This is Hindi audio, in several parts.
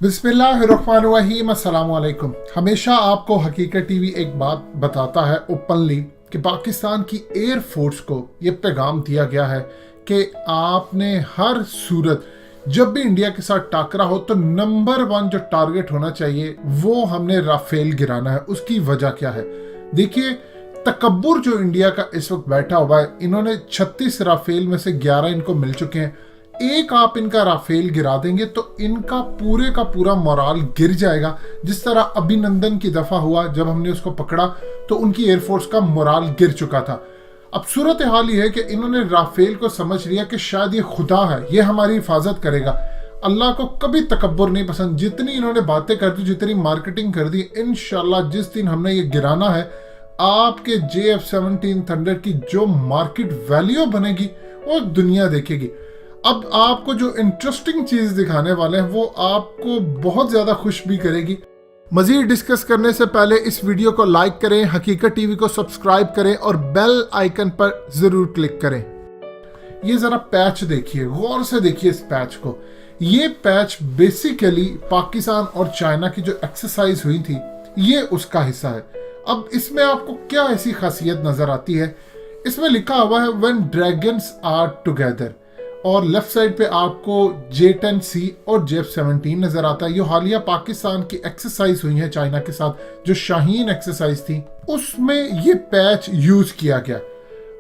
बिस्मिल्लाहिर्रहमानिर्रहीम, अस्सलाम वालेकुम। हमेशा आपको हकीकत टीवी एक बात बताता है ओपनली कि पाकिस्तान की एयर फोर्स को ये पैगाम दिया गया है कि आपने हर सूरत जब भी इंडिया के साथ टाकरा हो तो नंबर 1 जो टारगेट होना चाहिए वो हमने राफेल गिराना है। उसकी वजह क्या है? देखिए, तकब्बुर जो इंडिया का इस वक्त बैठा हुआ है, इन्होंने 36 राफेल में से 11 इनको मिल चुके हैं। एक आप इनका राफेल गिरा देंगे तो इनका पूरे का पूरा मोराल गिर जाएगा। जिस तरह अभिनंदन की दफा हुआ, जब हमने उसको पकड़ा तो उनकी एयरफोर्स का मोराल गिर चुका था। अब सूरत हाल ये है कि इन्होंने राफेल को समझ लिया कि शायद ये खुदा है, ये हमारी हिफाजत करेगा। अल्लाह को कभी तकब्बुर नहीं पसंद। जितनी इन्होंने बातें कर दी, जितनी मार्केटिंग कर दी, इंशाल्लाह जिस दिन हमने ये गिराना है, आपके JF-17 थंडर की जो मार्केट वैल्यू बनेगी वो दुनिया देखेगी। अब आपको जो इंटरेस्टिंग चीज दिखाने वाले हैं वो आपको बहुत ज्यादा खुश भी करेगी। मजीद डिस्कस करने से पहले इस वीडियो को लाइक करें, हकीकत टीवी को सब्सक्राइब करें और बेल आइकन पर जरूर क्लिक करें। ये जरा पैच देखिए, गौर से देखिए इस पैच को। ये पैच बेसिकली पाकिस्तान और चाइना की जो एक्सरसाइज हुई थी, ये उसका हिस्सा है। अब इसमें आपको क्या ऐसी खासियत नजर आती है? इसमें लिखा हुआ है व्हेन ड्रैगन्स आर टुगेदर, और लेफ्ट साइड पे आपको J-10C और JF-17 नजर आता है। ये हालिया पाकिस्तान की एक्सरसाइज हुई है चाइना के साथ, जो शाहीन एक्सरसाइज थी, उसमें ये पैच यूज किया गया।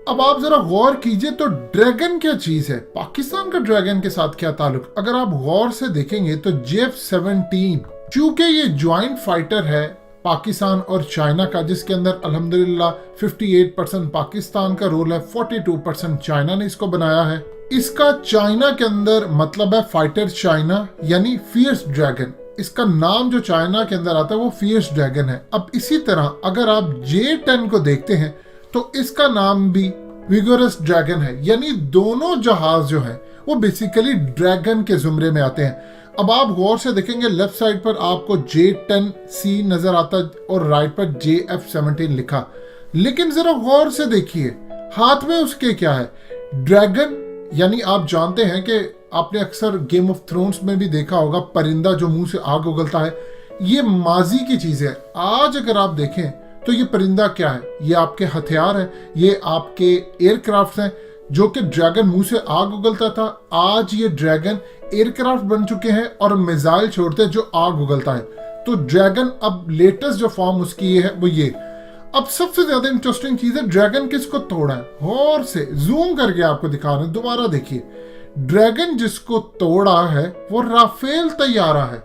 अब आप जरा गौर कीजिए तो ड्रैगन क्या चीज है, पाकिस्तान का ड्रैगन के साथ क्या ताल्लुक? अगर आप गौर से देखेंगे तो JF-17 चूंकि ये ज्वाइंट फाइटर है पाकिस्तान और चाइना का, जिसके अंदर अल्हम्दुलिल्लाह 58% पाकिस्तान का रोल है, 42% चाइना ने इसको बनाया है। इसका चाइना के अंदर मतलब है फाइटर चाइना, यानी फियर्स ड्रैगन। इसका नाम जो चाइना के अंदर आता है वो फियर्स ड्रैगन है। अब इसी तरह अगर आप J-10 को देखते हैं तो इसका नाम भी विगोरस ड्रैगन है, यानी दोनों जहाज जो हैं वो बेसिकली ड्रैगन के जुमरे में आते हैं। अब आप गौर से देखेंगे लेफ्ट साइड पर आपको J-10C नजर आता है और राइट पर JF-17 लिखा, लेकिन जरा गौर से देखिए हाथ में उसके क्या है? ड्रैगन। यानी आप जानते हैं कि आपने अक्सर गेम ऑफ थ्रोन्स में भी देखा होगा, परिंदा जो मुंह से आग उगलता है, ये माजी की चीज है। आज अगर आप देखें तो ये परिंदा क्या है? ये आपके हथियार है, ये आपके एयरक्राफ्ट हैं जो कि ड्रैगन मुंह से आग उगलता था। आज ये ड्रैगन एयरक्राफ्ट बन चुके हैं और मिसाइल छोड़ते हैं जो आग उगलता है। तो ड्रैगन अब लेटेस्ट जो फॉर्म उसकी ये है वो ये। अब सबसे ज्यादा इंटरेस्टिंग चीज है ड्रैगन किसको तोड़ा है। और से जूम करके आपको दिखा रहे हैं, दोबारा देखिए। ड्रैगन जिसको तोड़ा है वो राफेल तैयारा है।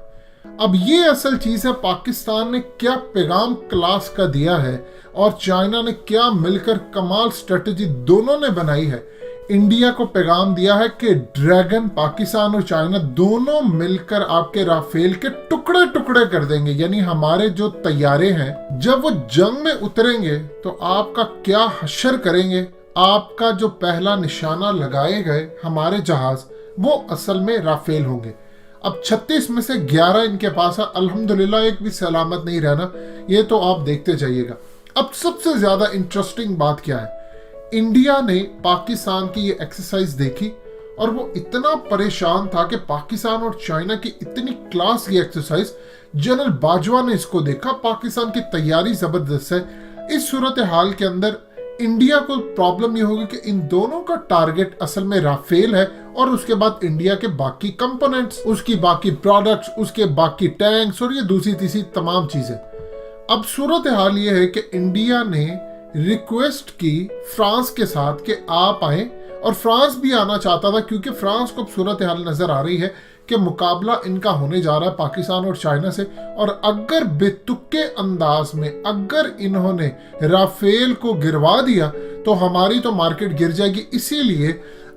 अब ये असल चीज है, पाकिस्तान ने क्या पैगाम क्लास का दिया है और चाइना ने क्या मिलकर कमाल स्ट्रेटेजी दोनों ने बनाई है। इंडिया को पैगाम दिया है कि ड्रैगन, पाकिस्तान और चाइना दोनों मिलकर आपके राफेल के टुकड़े टुकड़े कर देंगे। यानी हमारे जो तैयारे हैं जब वो जंग में उतरेंगे तो आपका क्या हश्र करेंगे। आपका जो पहला निशाना लगाए गए हमारे जहाज वो असल में राफेल होंगे। अब 36 में से 11 इनके पास है, अल्हम्दुलिल्लाह एक भी सलामत नहीं रहना, ये तो आप देखते जाइएगा। अब सबसे ज्यादा इंटरेस्टिंग बात क्या है? इंडिया ने पाकिस्तान की ये एक्सरसाइज देखी और वो इतना परेशान था कि पाकिस्तान और चाइना की इतनी क्लास की एक्सरसाइज, जनरल बाजवा ने इसको देखा, पाकिस्तान की तैयारी जबरदस्त है। इस सूरत हाल के अंदर इंडिया को प्रॉब्लम ये होगी कि इन दोनों का टारगेट असल में राफेल है और उसके बाद इंडिया के बाकी कंपोनेंट्स, उसकी बाकी प्रोडक्ट्स, उसके बाकी टैंक्स और ये दूसरी तीसरी तमाम चीजें। अब सूरत हाल ये है कि इंडिया ने रिक्वेस्ट की फ्रांस के साथ कि आप आए, और फ्रांस भी आना चाहता था क्योंकि फ्रांस को सूरत हाल नजर आ रही है कि मुकाबला इनका होने जा रहा है पाकिस्तान और चाइना से, और अगर बेतुके अंदाज में अगर इन्होंने राफेल को गिरवा दिया तो हमारी तो मार्केट गिर जाएगी। इसीलिए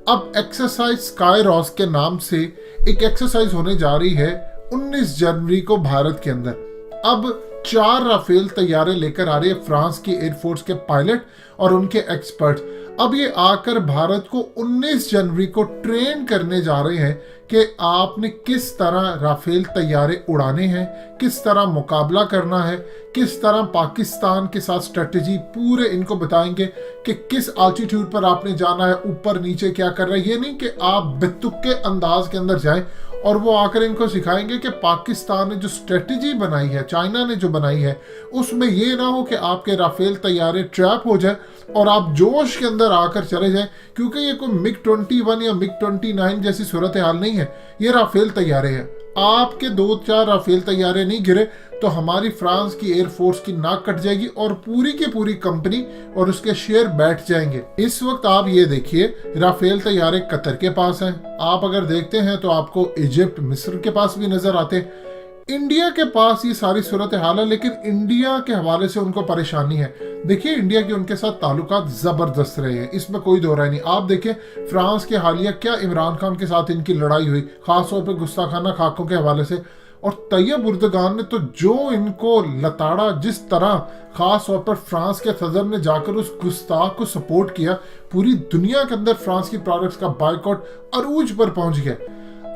अब एक्सरसाइज स्काई रॉस के नाम से एक एक्सरसाइज होने जा रही है 19 जनवरी को भारत के अंदर। अब 4 राफेल तैयारे लेकर आ रही है फ्रांस की एयरफोर्स के पायलट और उनके एक्सपर्ट। अब ये आकर भारत को 19 जनवरी को ट्रेन करने जा रहे हैं कि आपने किस तरह राफेल तैयारे उड़ाने हैं, किस तरह मुकाबला करना है, किस तरह पाकिस्तान के साथ स्ट्रेटेजी पूरे इनको बताएंगे कि किस एल्टीट्यूड पर आपने जाना है, ऊपर नीचे क्या कर रहा है। ये नहीं कि आप बेतुके अंदाज के अंदर जाएं और वो आकर इनको सिखाएंगे कि पाकिस्तान ने जो स्ट्रेटजी बनाई है, चाइना ने जो बनाई है, उसमें ये ना हो कि आपके राफेल तैयारे ट्रैप हो जाए और आप जोश के अंदर आकर चले जाएं, क्योंकि ये कोई MiG-21 या MiG-29 जैसी सूरत हाल नहीं है, ये राफेल तैयारे हैं। आपके 2-4 राफेल तैयारे नहीं गिरे तो हमारी फ्रांस की एयरफोर्स की नाक कट जाएगी और पूरी की पूरी कंपनी और उसके शेयर बैठ जाएंगे। इस वक्त आप ये देखिए, राफेल तैयारे कतर के पास हैं, आप अगर देखते हैं तो आपको इजिप्ट, मिस्र के पास भी नजर आते हैं। इंडिया के पास ये सारी सूरत हाल है, लेकिन इंडिया के हवाले से उनको परेशानी है। देखिए, इंडिया के उनके साथ ताल्लुकात जबरदस्त रहे हैं, इसमें कोई दो राय नहीं। आप देखिए फ्रांस के हालिया क्या इमरान खान के साथ इनकी लड़ाई हुई, खासतौर पर गुस्ताखाना खाकों के हवाले से, और तैयब उर्दगान ने तो जो इनको लताड़ा, जिस तरह खास तौर पर फ्रांस के सदर ने जाकर उस गुस्ताख को सपोर्ट किया, पूरी दुनिया के अंदर फ्रांस की प्रोडक्ट्स का बायकॉट अरूज पर पहुंच गया।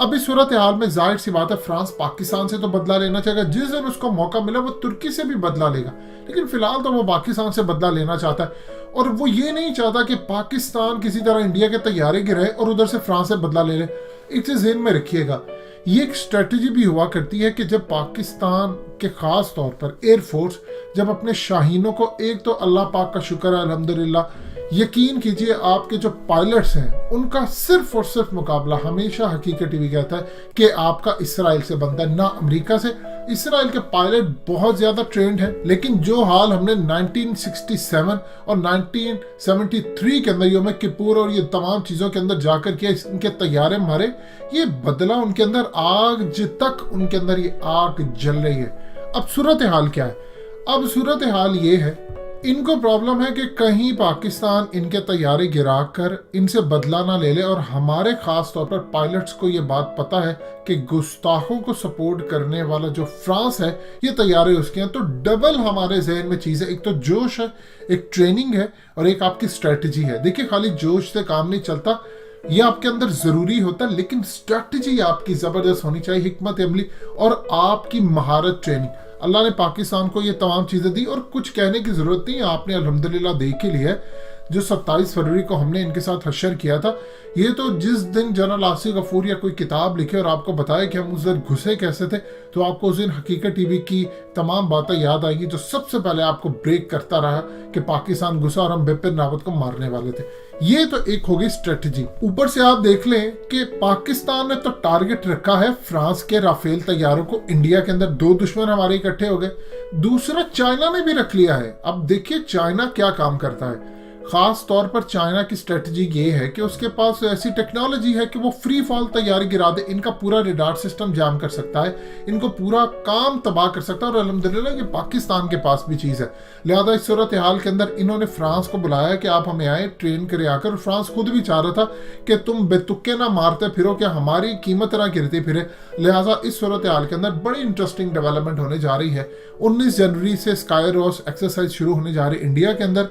अब इस सूरत हाल में जाहिर सी बात है, फ्रांस पाकिस्तान से तो बदला लेना चाहेगा, जिस दिन उसको मौका मिला वो तुर्की से भी बदला लेगा, लेकिन फिलहाल तो वो पाकिस्तान से बदला लेना चाहता है। और वो ये नहीं चाहता कि पाकिस्तान किसी तरह इंडिया के तैयारे गिराए और उधर से फ्रांस से बदला ले ले। एक चीज ज़हन में रखिएगा, ये एक स्ट्रेटजी भी हुआ करती है कि जब पाकिस्तान के खास तौर पर एयरफोर्स जब अपने शाहीनों को, एक तो अल्लाह पाक का शुक्र है अल्हम्दुलिल्लाह, यकीन कीजिए आपके जो पायलट्स हैं उनका सिर्फ और सिर्फ मुकाबला हमेशा हकीकत टीवी कहता है कि आपका इसराइल से बनता है, ना अमेरिका से। इसराइल के पायलट बहुत ज्यादा ट्रेंड हैं, लेकिन जो हाल हमने 1967 और 1973 के अंदर योम किप्पूर और ये तमाम चीजों के अंदर जाकर किया, इनके तैयारे मारे, ये बदला उनके अंदर, आज तक उनके अंदर ये आग जल रही है। अब सूरत हाल क्या है? अब सूरत हाल ये है, इनको प्रॉब्लम है कि कहीं पाकिस्तान इनके तैयारे गिरा कर इनसे बदला ना ले ले, और हमारे खास तौर पर पायलट्स को ये बात पता है कि गुस्ताखों को सपोर्ट करने वाला जो फ्रांस है, ये तैयारे उसके हैं। तो डबल हमारे जहन में चीज़ है, एक तो जोश है, एक ट्रेनिंग है, और एक आपकी स्ट्रेटजी है। देखिए, खाली जोश से काम नहीं चलता, ये आपके अंदर जरूरी होता है, लेकिन स्ट्रेटजी आपकी जबरदस्त होनी चाहिए, हिकमत अमली और आपकी महारत ट्रेनिंग। अल्लाह ने पाकिस्तान को ये तमाम चीज़ें दी और कुछ कहने की ज़रूरत नहीं, आपने अल्हम्दुलिल्लाह देख ही लिया। जो 27 फरवरी को हमने इनके साथ हशर किया था, ये तो जिस दिन जनरल आसिफ गफूर या कोई किताब लिखे और आपको बताए कि हम उस दिन घुसे कैसे थे, तो आपको उस दिन हकीकत टीवी की तमाम बातें याद आएंगी, जो सबसे पहले आपको ब्रेक करता रहा कि पाकिस्तान घुसा और हम बिपिन रावत को मारने वाले थे। ये तो एक होगी स्ट्रेटजी। ऊपर से आप देख लें कि पाकिस्तान ने तो टारगेट रखा है फ्रांस के राफेल तैयारों को, इंडिया के अंदर 2 दुश्मन हमारे इकट्ठे हो गए। दूसरा, चाइना ने भी रख लिया है। अब देखिए चाइना क्या काम करता है। खास तौर पर चाइना की स्ट्रेटजी ये है कि उसके पास ऐसी टेक्नोलॉजी है कि वो फ्री फॉल तैयारी गिरा दे, इनका पूरा रेडार सिस्टम जाम कर सकता है, इनको पूरा काम तबाह कर सकता है, और अल्हम्दुलिल्लाह ये पाकिस्तान के पास भी चीज़ है। लिहाजा इस सूरत हाल के अंदर इन्होंने फ्रांस को बुलाया कि आप हमें आए, ट्रेन करे आकर। फ्रांस खुद भी चाह रहा था कि तुम बेतुके ना मारते फिरो, क्या हमारी कीमत ना गिरती फिरे। लिहाजा इस सूरत हाल के अंदर बड़ी इंटरेस्टिंग डेवलपमेंट होने जा रही है। 19 जनवरी से स्काई रॉस एक्सरसाइज शुरू होने जा रही है इंडिया के अंदर,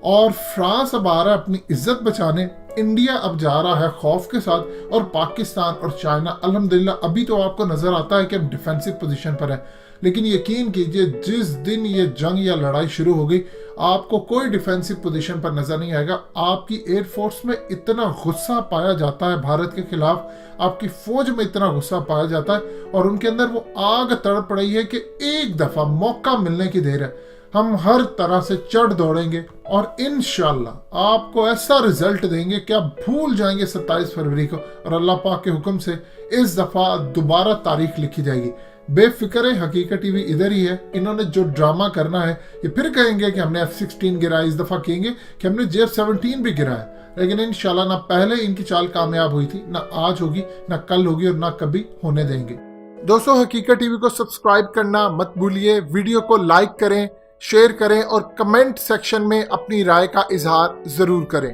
और फ्रांस अब आ रहा है अपनी इज्जत बचाने, इंडिया अब जा रहा है खौफ के साथ, और पाकिस्तान और चाइना अल्हम्दुलिल्लाह अभी तो आपको नजर आता है कि हम डिफेंसिव पोजीशन पर है, लेकिन यकीन कीजिए जिस दिन ये जंग या लड़ाई शुरू हो गई, आपको कोई डिफेंसिव पोजीशन पर नजर नहीं आएगा। आपकी एयरफोर्स में इतना गुस्सा पाया जाता है भारत के खिलाफ, आपकी फौज में इतना गुस्सा पाया जाता है, और उनके अंदर वो आग तड़प रही है कि एक दफा मौका मिलने की देर है, हम हर तरह से चढ़ दौड़ेंगे और इंशाल्लाह आपको ऐसा रिजल्ट देंगे कि आप भूल जाएंगे 27 फरवरी को, और अल्लाह पाक के हुक्म से इस दफा दोबारा तारीख लिखी जाएगी। बेफिक्र है, हकीकत टीवी इधर ही है। इन्होंने जो ड्रामा करना है, ये फिर कहेंगे कि हमने F-16 गिराया, इस दफा कहेंगे कि हमने JF-17 भी गिराया, लेकिन इंशाल्लाह ना पहले इनकी चाल कामयाब हुई थी, ना आज होगी, ना कल होगी, और ना कभी होने देंगे। दोस्तों, हकीकत टीवी को सब्सक्राइब करना मत भूलिए, वीडियो को लाइक करें, शेयर करें, और कमेंट सेक्शन में अपनी राय का इजहार जरूर करें।